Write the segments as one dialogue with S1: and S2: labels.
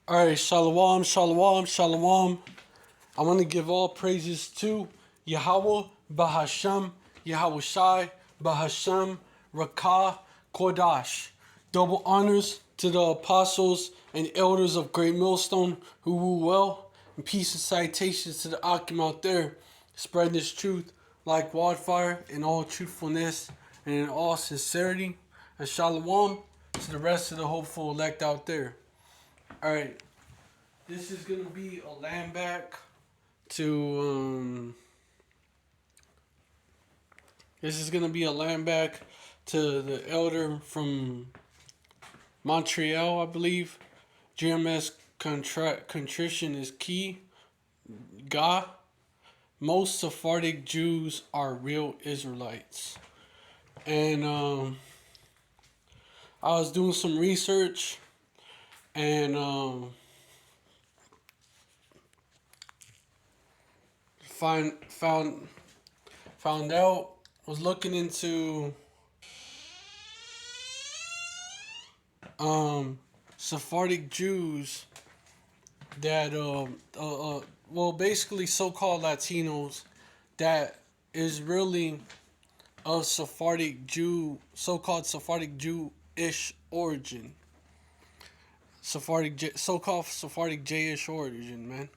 S1: Alright, shalom, shalom, shalom. I want to give all praises to Yahweh, Bahasham, Yahweh Shai, Bahasham, Rakah, Kodash. Double honors to the apostles and elders of Great Millstone who rule well, and peace and citations to the Akim out there, spreading this truth like wildfire in all truthfulness and in all sincerity. And shalom to the rest of the hopeful elect out there. Alright, this is gonna be a land back to this is gonna be a land back to the elder from Montreal, I believe. GMS contrition is key. God, most Sephardic Jews are real Israelites, and I was doing some research and found out, was looking into Sephardic Jews that well, basically so-called Latinos that is really of Sephardic Jew, so-called Sephardic Jew-ish origin. So-called Sephardic J-ish origin, man.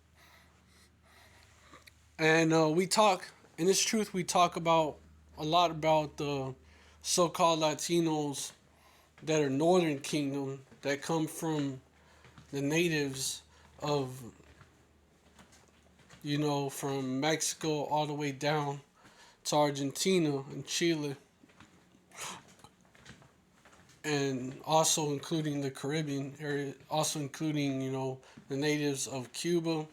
S1: And we talk, in this truth, we talk about a lot about the so-called Latinos that are Northern Kingdom that come from the natives of, from Mexico all the way down to Argentina and Chile, and also including the Caribbean area, also including, the natives of Cuba,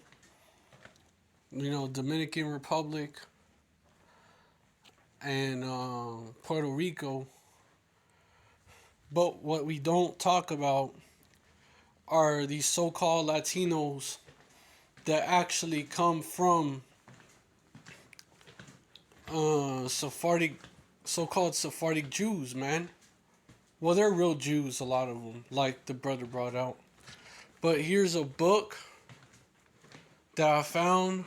S1: Dominican Republic, and Puerto Rico. But what we don't talk about are these so-called Latinos that actually come from Sephardic, so-called Sephardic Jews, man. Well, they're real Jews, a lot of them, like the brother brought out. But here's a book that I found,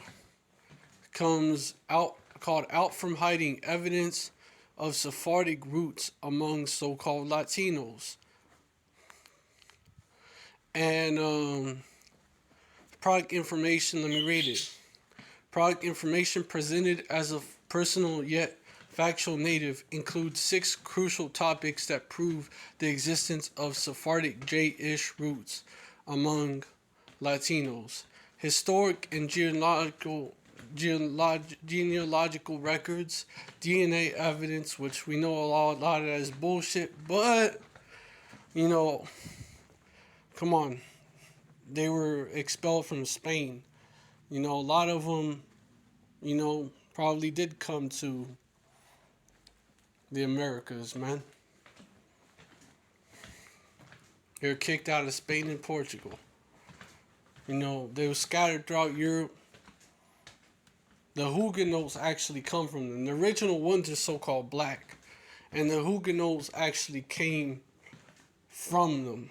S1: comes out, called Out from Hiding: Evidence of Sephardic Roots Among So-Called Latinos. And product information, let me read it. Product information presented as a personal yet factual native includes 6 crucial topics that prove the existence of Sephardic J-ish roots among Latinos. Historic and genealogical records, DNA evidence, which we know a lot of that is bullshit, but, come on. They were expelled from Spain. A lot of them, probably did come to the Americas, man. They were kicked out of Spain and Portugal. They were scattered throughout Europe. The Huguenots actually come from them. The original ones are so-called black. And the Huguenots actually came from them,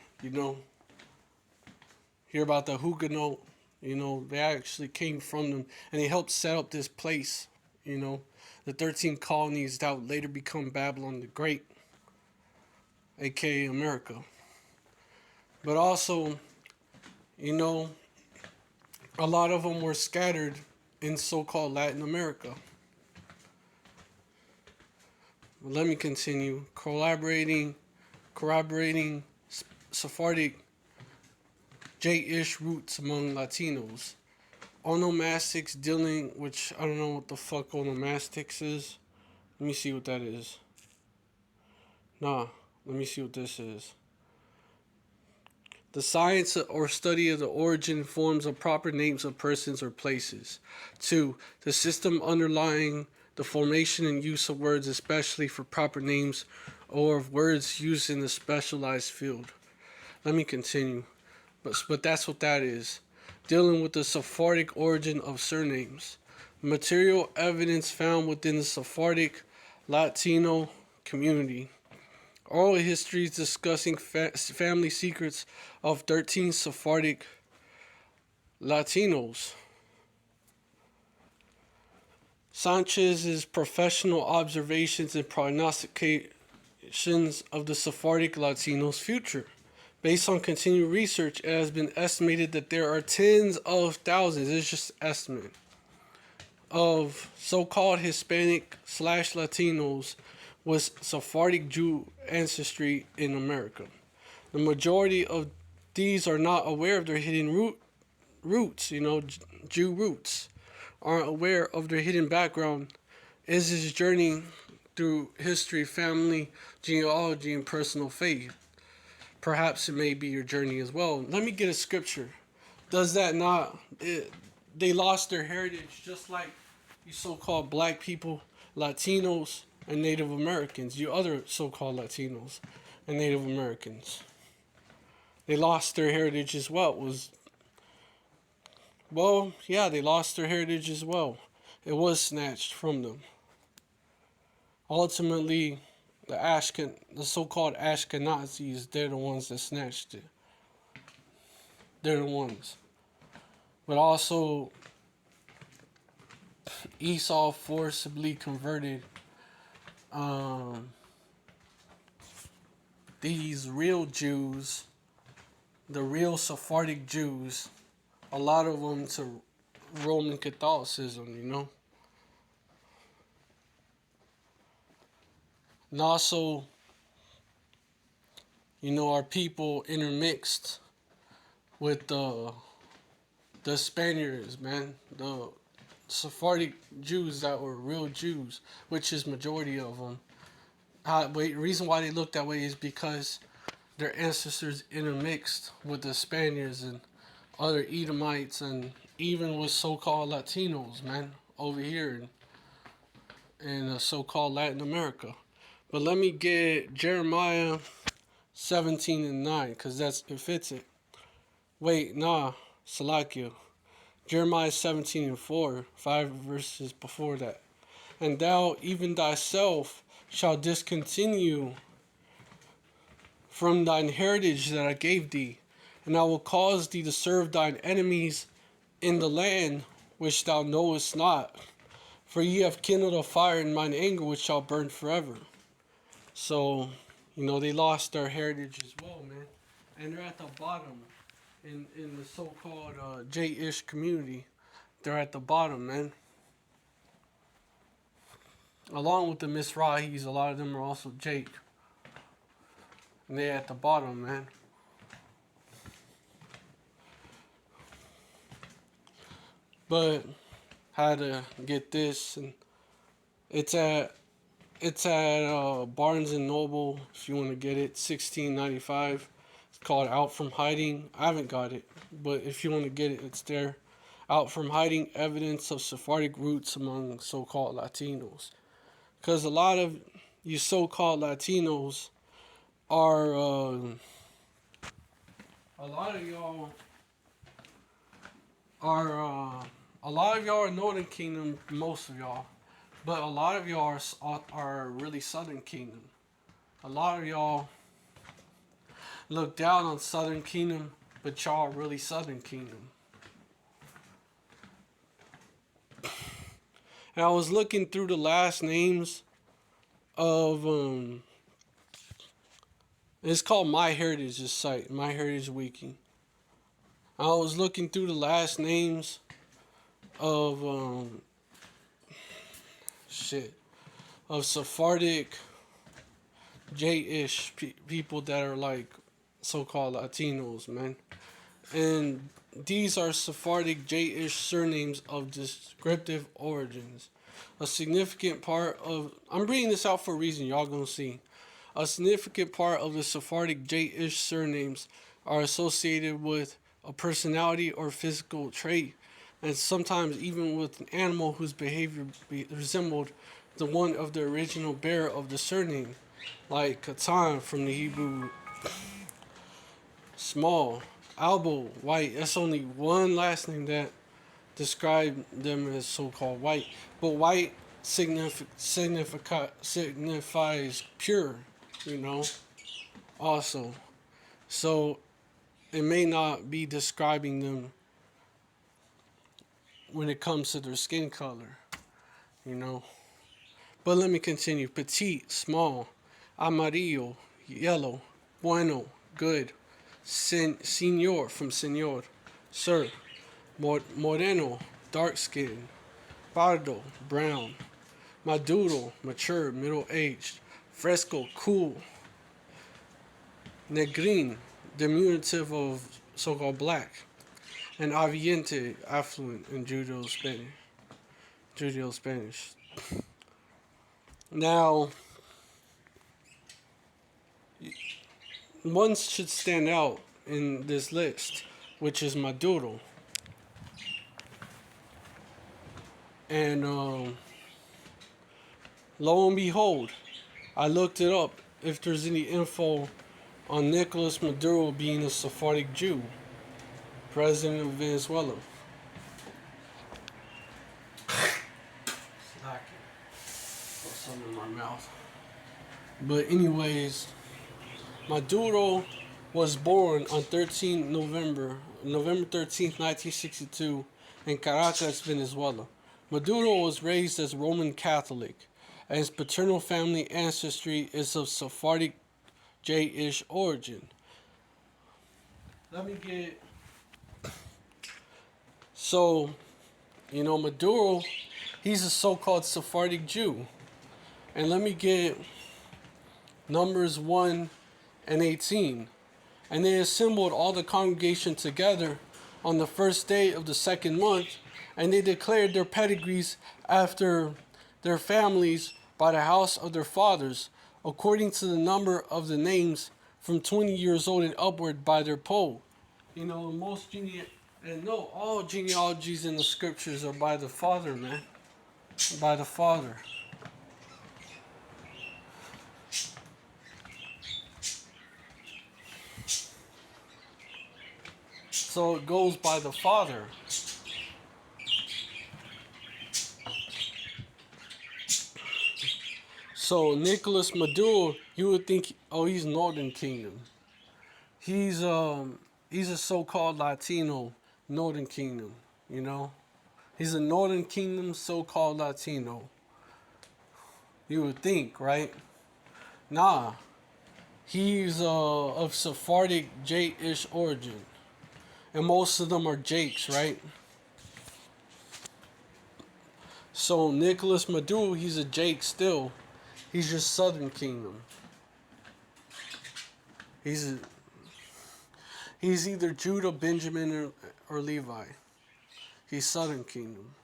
S1: Hear about the Huguenot, they actually came from them. And they helped set up this place, the 13 colonies that would later become Babylon the Great, aka America. But also, a lot of them were scattered in so-called Latin America. Let me continue. Corroborating Sephardic J-ish roots among Latinos. Onomastics dealing, which I don't know what the fuck onomastics is. Let me see what that is. Let me see what this is. The science or study of the origin and forms of proper names of persons or places. 2. The system underlying the formation and use of words, especially for proper names or of words used in a specialized field. Let me continue. But that's what that is. Dealing with the Sephardic origin of surnames. Material evidence found within the Sephardic Latino community. Oral histories discussing family secrets of 13 Sephardic Latinos. Sanchez's professional observations and prognostications of the Sephardic Latinos' future. Based on continued research, it has been estimated that there are tens of thousands, it's just estimate, of so-called Hispanic/Latinos with Sephardic Jew ancestry in America. The majority of these are not aware of their hidden roots, Jew roots, aren't aware of their hidden background is his journey through history, family, genealogy, and personal faith. Perhaps it may be your journey as well. Let me get a scripture. Does that not? They lost their heritage just like you so-called black people, Latinos, and Native Americans. You other so-called Latinos and Native Americans. They lost their heritage as well. They lost their heritage as well. It was snatched from them. Ultimately, the so-called Ashkenazis, they're the ones that snatched it. They're the ones. But also, Esau forcibly converted these real Jews, the real Sephardic Jews, a lot of them to Roman Catholicism, And also, our people intermixed with the Spaniards, man. The Sephardic Jews that were real Jews, which is majority of them. The reason why they look that way is because their ancestors intermixed with the Spaniards and other Edomites and even with so-called Latinos, man, over here in so-called Latin America. But let me get Jeremiah 17:9, because it fits it. Wait, nah, Salakia. Jeremiah 17:4, 5 verses before that. And thou, even thyself, shalt discontinue from thine heritage that I gave thee, and I will cause thee to serve thine enemies in the land which thou knowest not. For ye have kindled a fire in mine anger, which shall burn forever. So, they lost their heritage as well, man. And they're at the bottom in the so-called J-ish community. They're at the bottom, man. Along with the Mizrahis, a lot of them are also Jake. And they're at the bottom, man. But had to get this, and it's at Barnes and Noble if you want to get it, $16.95. It's called Out from Hiding. I haven't got it, but if you want to get it, it's there. Out from Hiding: Evidence of Sephardic Roots Among So-Called Latinos. Because a lot of you so-called Latinos are, a lot of y'all are Northern Kingdom, most of y'all. But a lot of y'all are really Southern Kingdom. A lot of y'all look down on Southern Kingdom, but y'all are really Southern Kingdom. And I was looking through the last names of, it's called My Heritage, this site, My Heritage Wiki. I was looking through the last names of, of Sephardic J-ish people that are like so-called Latinos, man. And these are Sephardic J-ish surnames of descriptive origins. A significant part of, I'm bringing this out for a reason, y'all gonna see. A significant part of the Sephardic J-ish surnames are associated with a personality or physical trait, and sometimes even with an animal whose behavior resembled the one of the original bearer of the surname, like Katan from the Hebrew small, Albo, white. That's only one last name that described them as so-called white. But white signifies pure, also. So it may not be describing them when it comes to their skin color, you know. But let me continue. Petite, small, amarillo, yellow, bueno, good, senor from senor, sir, moreno, dark skin, pardo, brown, maduro, mature, middle aged, fresco, cool, negrin, diminutive of so-called black, and aviente, affluent in Judeo-Spanish. Judeo-Spanish. Now, one should stand out in this list, which is Maduro. And lo and behold, I looked it up if there's any info on Nicolas Maduro being a Sephardic Jew, president of Venezuela. Put some in my mouth. But anyways, Maduro was born on November 13th, 1962 in Caracas, Venezuela. Maduro was raised as Roman Catholic, and his paternal family ancestry is of Sephardic Jewish origin. Let me get... So, Maduro, he's a so-called Sephardic Jew. And let me get Numbers 1 and 18. And they assembled all the congregation together on the first day of the second month, and they declared their pedigrees after their families by the house of their fathers, according to the number of the names from 20 years old and upward by their poll. All genealogies in the scriptures are by the father, man. By the father. So it goes by the father. So Nicolas Maduro, you would think, he's Northern Kingdom. He's a so-called Latino Northern Kingdom, He's a Northern Kingdom so-called Latino. You would think, right? Nah. He's of Sephardic Jewish origin. And most of them are Jakes, right? So Nicolas Maduro, he's a Jake still. He's just Southern Kingdom. He's either Judah, Benjamin, or Levi. He's Southern Kingdom.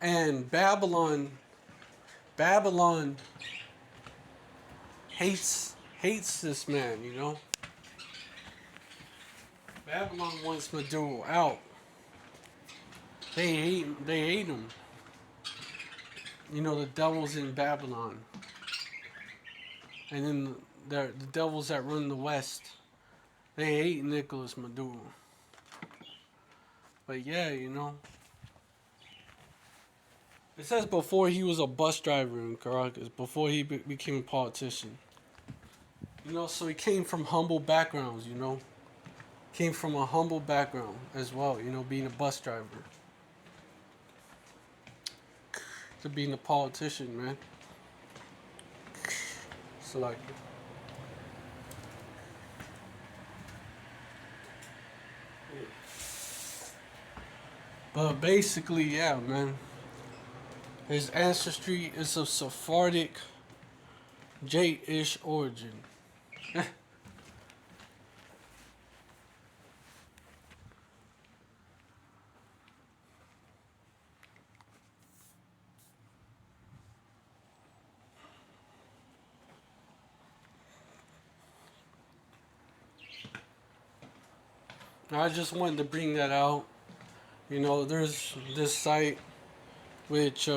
S1: And Babylon hates this man, Babylon wants Maduro out. They hate him. The devil's in Babylon. And then the devils that run the West, they hate Nicolas Maduro. But yeah, It says before he was a bus driver in Caracas, before he became a politician. So he came from humble backgrounds, Came from a humble background as well, being a bus driver. To being a politician, man. So like... But basically, yeah, man. His ancestry is of Sephardic Jewish origin. I just wanted to bring that out. There's this site which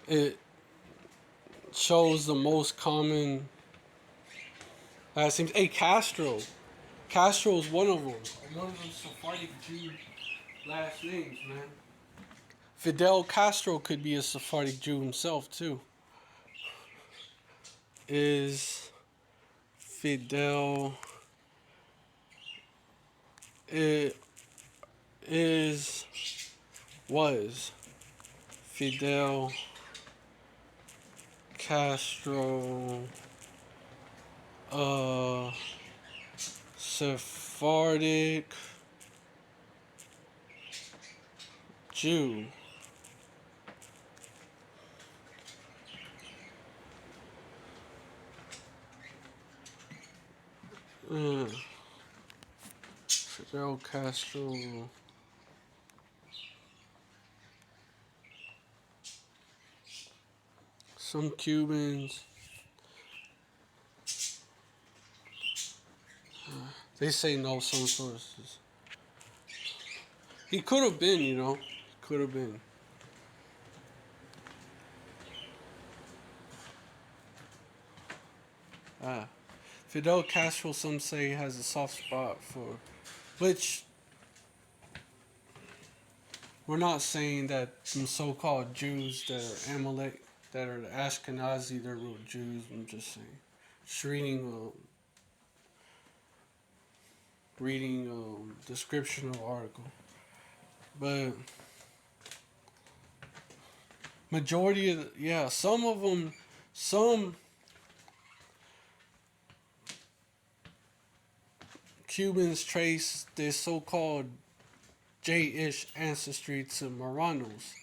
S1: it shows the most common last names. Hey, Castro. Castro is one of them. One of them Sephardic Jew last names, man. Fidel Castro could be a Sephardic Jew himself too. Is Fidel it is was Fidel Castro a Sephardic Jew? Fidel Castro. Some Cubans. They say no, some sources. He could have been, you know. He could have been. Fidel Castro, some say, has a soft spot for. Which, we're not saying that some so called Jews that are Amalek, that are the Ashkenazi, they're real Jews. I'm just saying. Just reading description of the article. But majority of some of them, some Cubans trace their so-called J-ish ancestry to Marranos,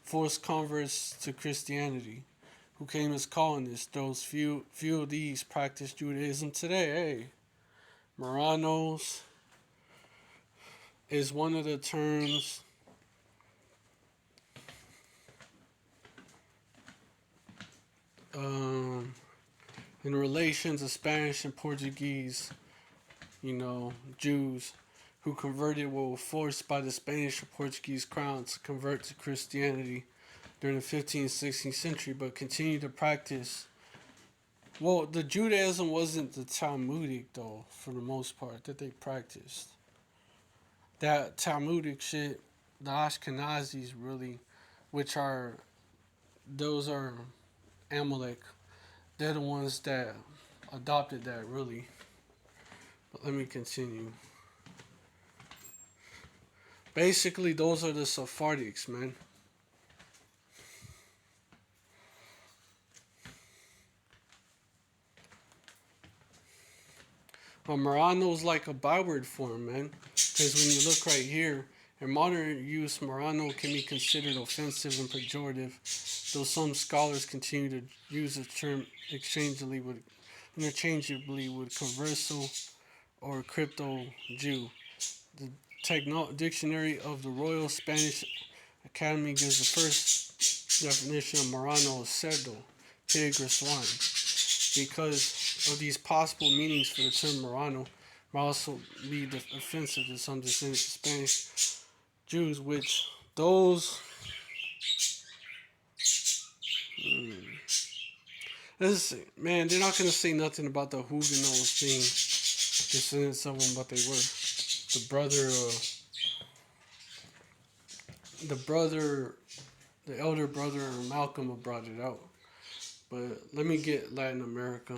S1: forced converts to Christianity, who came as colonists. Those few of these practice Judaism today. Hey, Marranos is one of the terms in relation to Spanish and Portuguese, Jews who converted were forced by the Spanish or Portuguese crown to convert to Christianity during the 15th, 16th century, but continued to practice. Well, the Judaism wasn't the Talmudic, though, for the most part, that they practiced. That Talmudic shit, the Ashkenazis really, those are Amalek. They're the ones that adopted that, really. But let me continue. Basically, those are the Sephardics, man. But Marrano is like a byword form, man. Because when you look right here, in modern use, Marrano can be considered offensive and pejorative, though some scholars continue to use the term interchangeably with converso or crypto Jew. The Dictionary of the Royal Spanish Academy gives the first definition of Marrano as cerdo, pig or swine. Because of these possible meanings for the term Marrano, might also be offensive to some descendants of Spanish Jews, which those man, they're not gonna say nothing about the Huguenots being descendants of them, but they were. The elder brother of Malcolm brought it out. But let me get Latin America.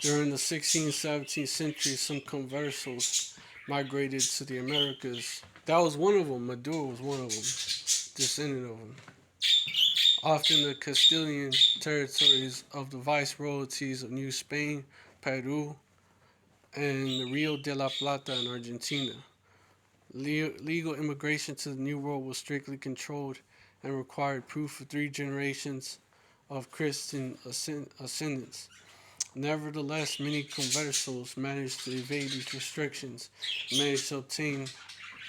S1: During the 16th, 17th century, some conversos migrated to the Americas. That was one of them. Maduro was one of them. Descendant of them. Often the Castilian territories of the viceroyalties of New Spain, Peru, and the Rio de la Plata in Argentina. Legal immigration to the New World was strictly controlled and required proof of 3 generations of Christian ascendants. Nevertheless, many conversos managed to evade these restrictions and managed to obtain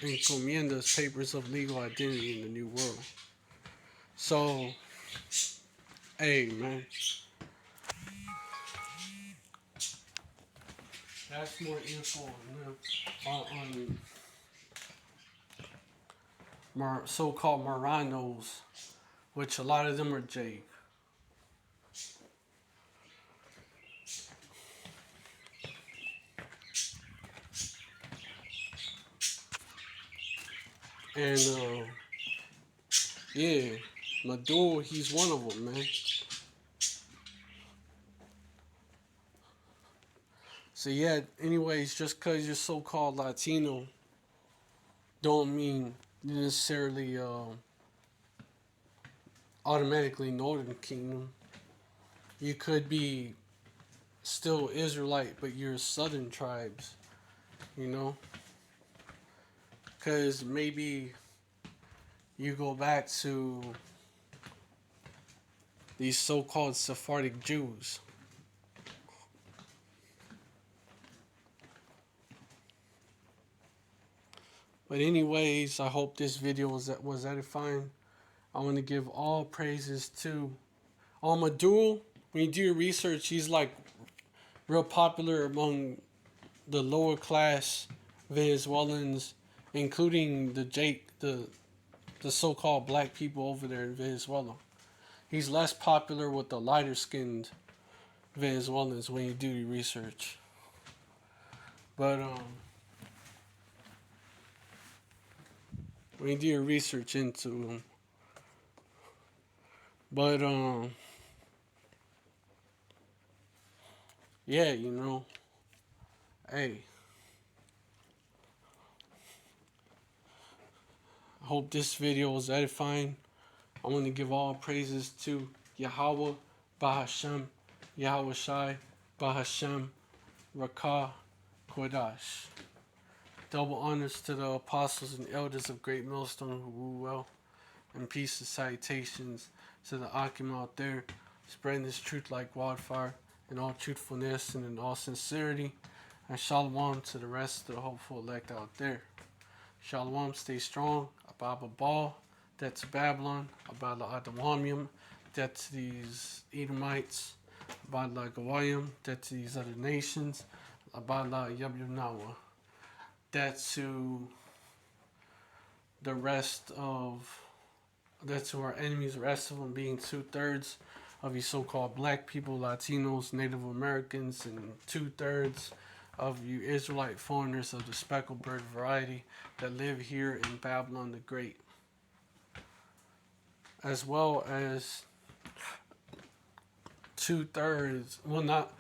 S1: encomiendas, papers of legal identity in the New World. So, hey, man. That's more info on so-called Marranos, which a lot of them are Jake. And yeah, Maduro, he's one of them, man. So yeah, anyways, just because you're so-called Latino, don't mean you necessarily automatically Northern Kingdom. You could be still Israelite, but you're Southern tribes, you know? Because maybe you go back to these so-called Sephardic Jews. But anyways, I hope this video was edifying. I want to give all praises to Maduro. When you do your research, he's like real popular among the lower class Venezuelans, including the so-called black people over there in Venezuela. He's less popular with the lighter skinned Venezuelans when you do your research. But when you do your research into them. But yeah, you know, hey, I hope this video was edifying. I want to give all praises to Yahweh, Bahashem, Yahweh Shai, Bahashem, Rakah, Kodash. Double honors to the apostles and elders of Great Millstone who rule well, and peace and salutations to the Akim out there, spreading this truth like wildfire in all truthfulness and in all sincerity. And shalom to the rest of the hopeful elect out there. Shalom, stay strong. Ababa Ball, that's Babylon. Abala Adamamium, that's these Edomites. Abala Gawayim, that's these other nations. Abala Yabyunawa, that's to the rest of, that's to our enemies, the rest of them being 2/3 of you so-called black people, Latinos, Native Americans, and 2/3 of you Israelite foreigners of the speckled bird variety that live here in Babylon the Great, as well as 2/3, well, not,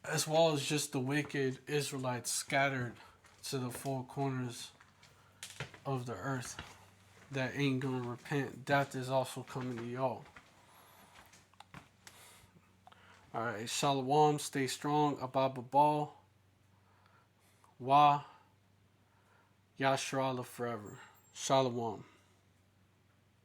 S1: as well as just the wicked Israelites scattered to the four corners of the earth that ain't gonna repent. Death is also coming to y'all. Alright, shalom, stay strong, Ababa Ball. Wa Yashrala forever. Shalom.